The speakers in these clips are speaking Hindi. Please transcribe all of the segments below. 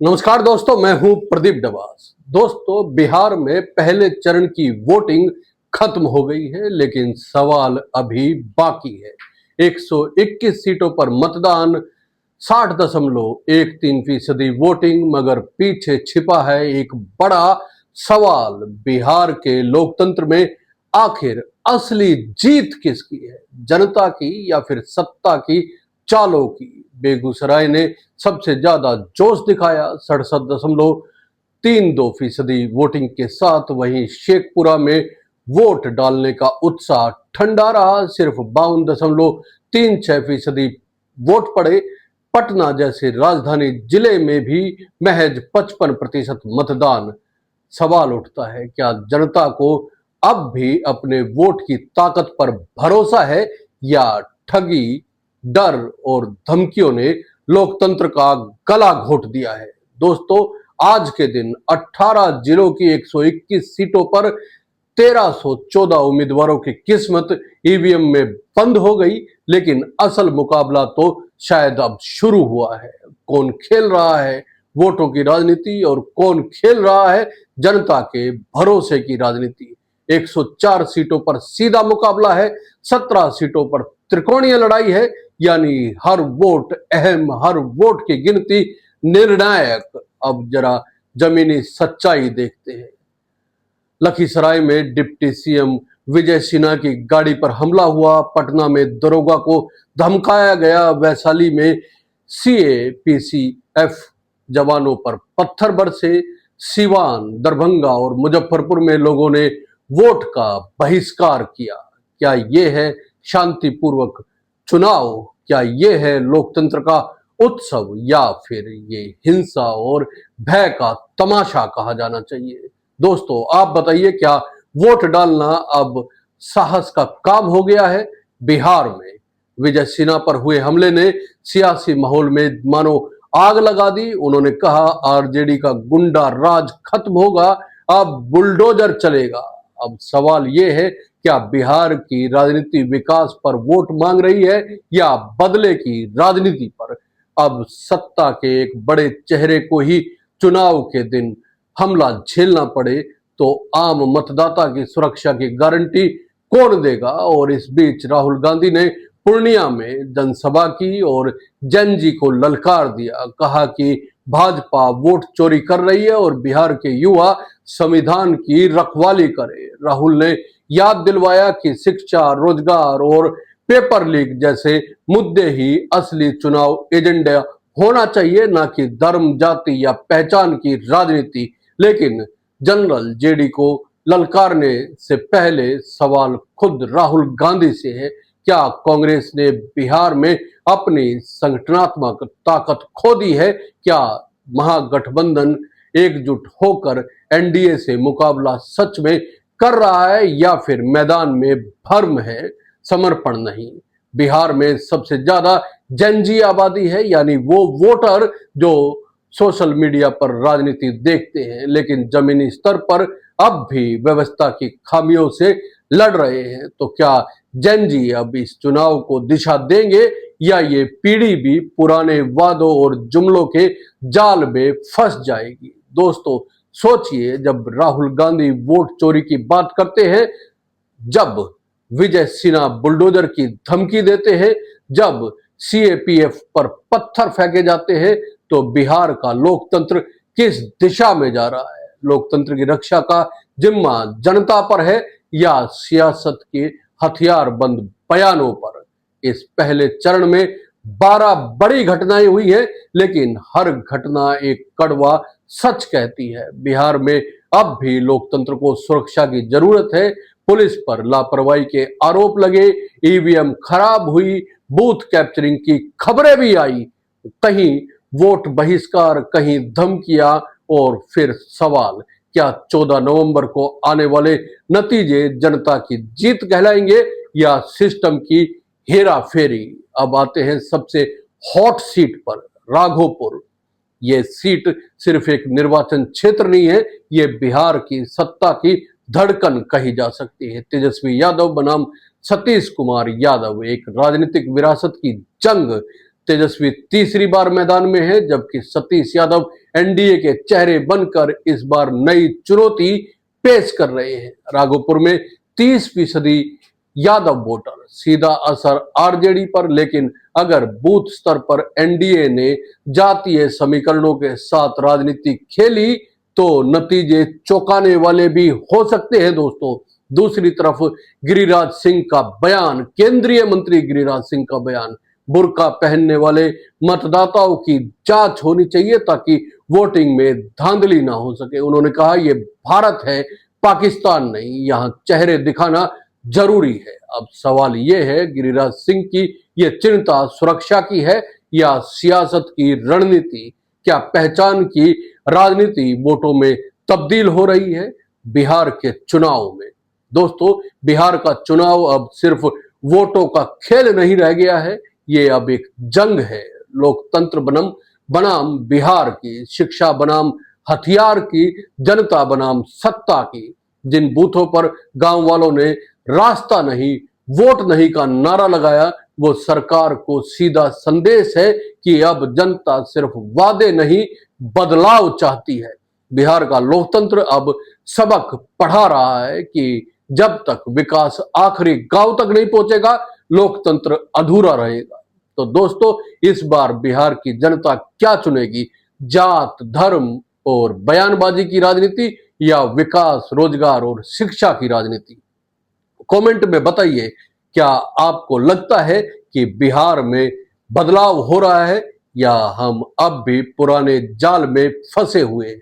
नमस्कार दोस्तों, मैं हूं प्रदीप डबास। दोस्तों, बिहार में पहले चरण की वोटिंग खत्म हो गई है, लेकिन सवाल अभी बाकी है। 121 सीटों पर मतदान, 60.13% वोटिंग, मगर पीछे छिपा है एक बड़ा सवाल। बिहार के लोकतंत्र में आखिर असली जीत किसकी है, जनता की या फिर सत्ता की चालों की? बेगूसराय ने सबसे ज्यादा जोश दिखाया, 67.32% वोटिंग के साथ। वहीं शेखपुरा में वोट डालने का उत्साह ठंडा रहा, सिर्फ 52.36% वोट पड़े। पटना जैसे राजधानी जिले में भी महज 55% मतदान। सवाल उठता है, क्या जनता को अब भी अपने वोट की ताकत पर भरोसा है, या ठगी, डर और धमकियों ने लोकतंत्र का गला घोट दिया है? दोस्तों, आज के दिन 18 जिलों की 121 सीटों पर 1314 उम्मीदवारों की किस्मत ईवीएम में बंद हो गई, लेकिन असल मुकाबला तो शायद अब शुरू हुआ है। कौन खेल रहा है वोटों की राजनीति और कौन खेल रहा है जनता के भरोसे की राजनीति? 104 सीटों पर सीधा मुकाबला है, 17 सीटों पर त्रिकोणीय लड़ाई है, यानी हर वोट अहम, हर वोट की गिनती निर्णायक। अब जरा जमीनी सच्चाई देखते हैं। लखीसराय में डिप्टी सीएम विजय सिन्हा की गाड़ी पर हमला हुआ, पटना में दरोगा को धमकाया गया, वैशाली में सीएपीसीएफ जवानों पर पत्थर बरसे, सीवान, दरभंगा और मुजफ्फरपुर में लोगों ने वोट का बहिष्कार किया। क्या ये है शांतिपूर्वक चुनाव? क्या ये है लोकतंत्र का उत्सव, या फिर ये हिंसा और भय का तमाशा कहा जाना चाहिए? दोस्तों, आप बताइए, क्या वोट डालना अब साहस का काम हो गया है? बिहार में विजय सिन्हा पर हुए हमले ने सियासी माहौल में मानो आग लगा दी। उन्होंने कहा, आरजेडी का गुंडा राज खत्म होगा, अब बुलडोजर चलेगा। अब सवाल यह है, क्या बिहार की राजनीति विकास पर वोट मांग रही है, या बदले की राजनीति पर? अब सत्ता के एक बड़े चेहरे को ही चुनाव के दिन हमला झेलना पड़े, तो आम मतदाता की सुरक्षा की गारंटी कौन देगा? और इस बीच राहुल गांधी ने पूर्णिया में जनसभा की और जनजी को ललकार दिया। कहा कि भाजपा वोट चोरी कर रही है और बिहार के युवा संविधान की रखवाली करे। राहुल ने याद दिलवाया कि शिक्षा, रोजगार और पेपर लीक जैसे मुद्दे ही असली चुनाव एजेंडा होना चाहिए, ना कि धर्म, जाति या पहचान की राजनीति। लेकिन जनरल जेडी को ललकारने से पहले सवाल खुद राहुल गांधी से है। क्या कांग्रेस ने बिहार में अपनी संगठनात्मक ताकत खो दी है? क्या महागठबंधन एकजुट होकर एनडीए से मुकाबला सच में कर रहा है, या फिर मैदान में भर्म है, समर्पण नहीं? बिहार में सबसे ज्यादा जनजी आबादी है, यानी वो वोटर जो सोशल मीडिया पर राजनीति देखते हैं, लेकिन जमीनी स्तर पर अब भी व्यवस्था की खामियों से लड़ रहे हैं। तो क्या जनजी अब इस चुनाव को दिशा देंगे, या ये पीढ़ी भी पुराने वादों और जुमलों के जाल में फंस जाएगी? दोस्तों, सोचिए, जब राहुल गांधी वोट चोरी की बात करते हैं, जब विजय सिन्हा बुलडोजर की धमकी देते हैं, जब सीएपीएफ पर पत्थर फेंके जाते हैं, तो बिहार का लोकतंत्र किस दिशा में जा रहा है? लोकतंत्र की रक्षा का जिम्मा जनता पर है, या सियासत के हथियार बंद बयानों पर? इस पहले चरण में 12 बड़ी घटनाएं हुई हैं, लेकिन हर घटना एक कड़वा सच कहती है। बिहार में अब भी लोकतंत्र को सुरक्षा की जरूरत है। पुलिस पर लापरवाही के आरोप लगे, ईवीएम खराब हुई, बूथ कैप्चरिंग की खबरें भी आई, कहीं वोट बहिष्कार, कहीं धमकियां, और फिर सवाल, क्या 14 नवंबर को आने वाले नतीजे जनता की जीत कहलाएंगे, या सिस्टम की हेरा फेरी? अब आते हैं सबसे हॉट सीट पर, राघोपुर। ये सीट सिर्फ एक निर्वाचन क्षेत्र नहीं है, ये बिहार की सत्ता की धड़कन कही जा सकती है। तेजस्वी यादव बनाम सतीश कुमार यादव, एक राजनीतिक विरासत की जंग। तेजस्वी तीसरी बार मैदान में है, जबकि सतीश यादव एनडीए के चेहरे बनकर इस बार नई चुनौती पेश कर रहे हैं। राघोपुर में 30% यादव वोटर, सीधा असर आरजेडी पर, लेकिन अगर बूथ स्तर पर एनडीए ने जातीय समीकरणों के साथ राजनीति खेली तो नतीजे चौंकाने वाले भी हो सकते हैं दोस्तों। दूसरी तरफ गिरिराज सिंह का बयान, केंद्रीय मंत्री गिरिराज सिंह का बयान, बुर्का पहनने वाले मतदाताओं की जांच होनी चाहिए ताकि वोटिंग में धांधली ना हो सके। उन्होंने कहा ये भारत है, पाकिस्तान नहीं, यहाँ चेहरे दिखाना जरूरी है। अब सवाल ये है, गिरिराज सिंह की ये चिंता सुरक्षा की है या सियासत की रणनीति? क्या पहचान की राजनीति वोटों में तब्दील हो रही है? बिहार के चुनाव में दोस्तों, बिहार का चुनाव अब सिर्फ वोटों का खेल नहीं रह गया है, ये अब एक जंग है। लोकतंत्र बनाम बिहार की, शिक्षा बनाम हथियार की, जनता बनाम सत्ता की। जिन बूथों पर गांव वालों ने रास्ता नहीं, वोट नहीं का नारा लगाया, वो सरकार को सीधा संदेश है कि अब जनता सिर्फ वादे नहीं, बदलाव चाहती है। बिहार का लोकतंत्र अब सबक पढ़ा रहा है कि जब तक विकास आखिरी गांव तक नहीं पहुंचेगा, लोकतंत्र अधूरा रहेगा। तो दोस्तों, इस बार बिहार की जनता क्या चुनेगी? जात, धर्म और बयानबाजी की राजनीति या विकास, रोजगार और शिक्षा की राजनीति? कमेंट में बताइए, क्या आपको लगता है कि बिहार में बदलाव हो रहा है या हम अब भी पुराने जाल में फंसे हुए हैं?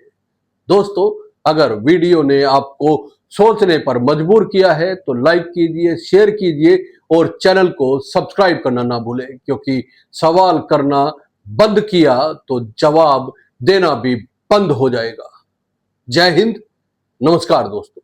दोस्तों, अगर वीडियो ने आपको सोचने पर मजबूर किया है तो लाइक कीजिए, शेयर कीजिए और चैनल को सब्सक्राइब करना ना भूलें, क्योंकि सवाल करना बंद किया तो जवाब देना भी बंद हो जाएगा। जय हिंद, नमस्कार दोस्तों।